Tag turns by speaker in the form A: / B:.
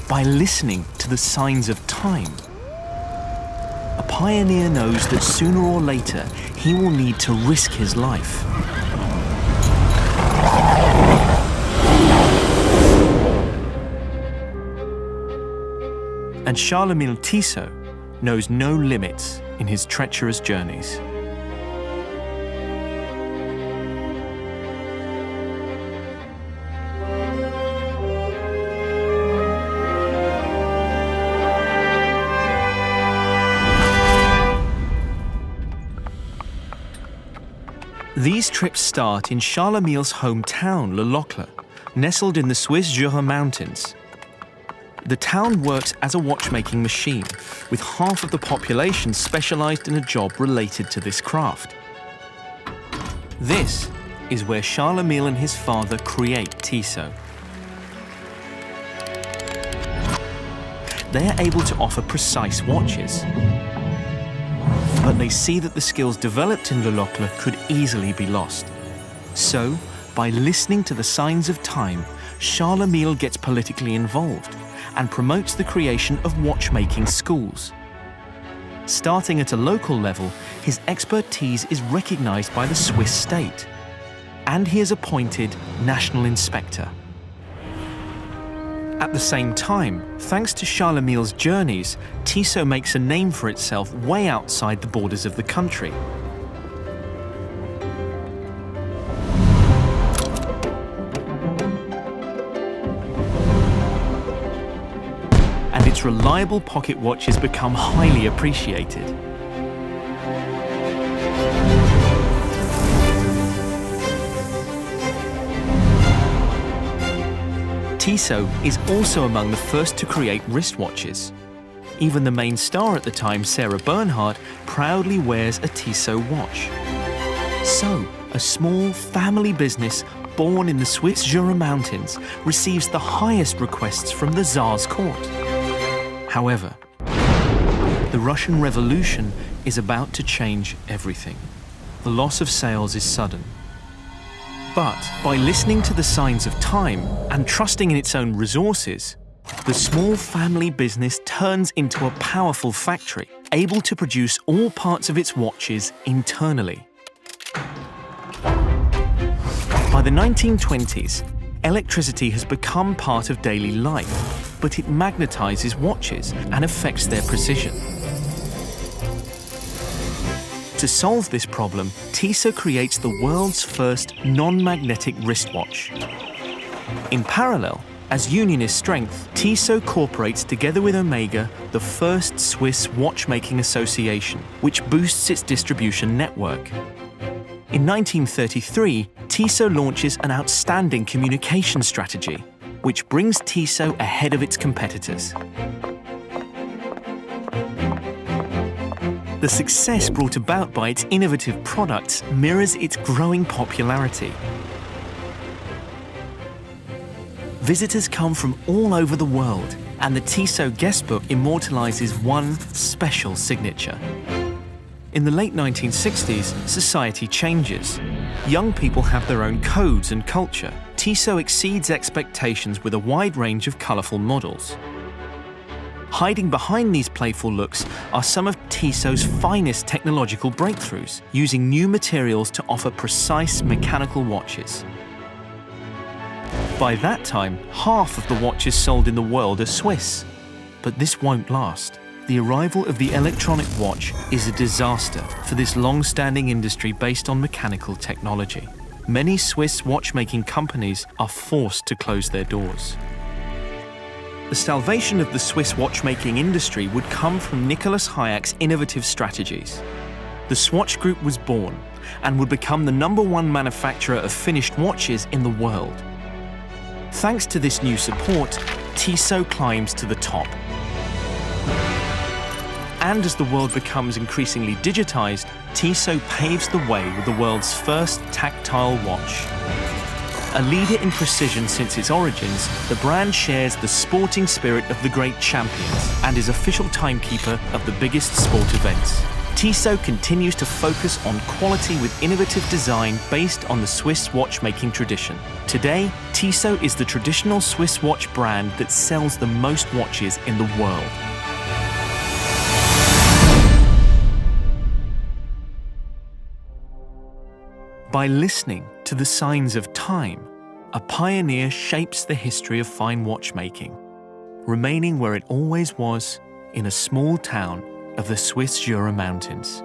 A: by listening to the signs of time. A pioneer knows that sooner or later he will need to risk his life. And Charles-Émile Tissot knows no limits in his treacherous journeys. These trips start in Charlemile's hometown, Le Locle, nestled in the Swiss Jura Mountains. The town works as a watchmaking machine, with half of the population specialized in a job related to this craft. This is where Charles-Émile and his father create Tissot. They are able to offer precise watches, but they see that the skills developed in Le Locle could easily be lost. So, by listening to the signs of time, Charles-Émile gets politically involved and promotes the creation of watchmaking schools. Starting at a local level, his expertise is recognized by the Swiss state, and he is appointed national inspector. At the same time, thanks to Charles-Émile's journeys, Tissot makes a name for itself way outside the borders of the country. And its reliable pocket watches become highly appreciated. Tissot is also among the first to create wristwatches. Even the main star at the time, Sarah Bernhardt, proudly wears a Tissot watch. So, a small family business born in the Swiss Jura Mountains receives the highest requests from the Tsar's court. However, the Russian Revolution is about to change everything. The loss of sales is sudden. But by listening to the signs of time and trusting in its own resources, the small family business turns into a powerful factory, able to produce all parts of its watches internally. By the 1920s, electricity has become part of daily life, but it magnetizes watches and affects their precision. To solve this problem, Tissot creates the world's first non-magnetic wristwatch. In parallel, as Unionist strength, Tissot cooperates together with Omega, the first Swiss watchmaking association, which boosts its distribution network. In 1933, Tissot launches an outstanding communication strategy, which brings Tissot ahead of its competitors. The success brought about by its innovative products mirrors its growing popularity. Visitors come from all over the world, and the Tissot guestbook immortalizes one special signature. In the late 1960s, society changes. Young people have their own codes and culture. Tissot exceeds expectations with a wide range of colorful models. Hiding behind these playful looks are some of Tissot's finest technological breakthroughs, using new materials to offer precise mechanical watches. By that time, half of the watches sold in the world are Swiss. But this won't last. The arrival of the electronic watch is a disaster for this long-standing industry based on mechanical technology. Many Swiss watchmaking companies are forced to close their doors. The salvation of the Swiss watchmaking industry would come from Nicholas Hayek's innovative strategies. The Swatch Group was born and would become the #1 manufacturer of finished watches in the world. Thanks to this new support, Tissot climbs to the top. And as the world becomes increasingly digitized, Tissot paves the way with the world's first tactile watch. A leader in precision since its origins, the brand shares the sporting spirit of the great champions and is official timekeeper of the biggest sport events. Tissot continues to focus on quality with innovative design based on the Swiss watchmaking tradition. Today, Tissot is the traditional Swiss watch brand that sells the most watches in the world. By listening to the signs of time, a pioneer shapes the history of fine watchmaking, remaining where it always was, in a small town of the Swiss Jura Mountains.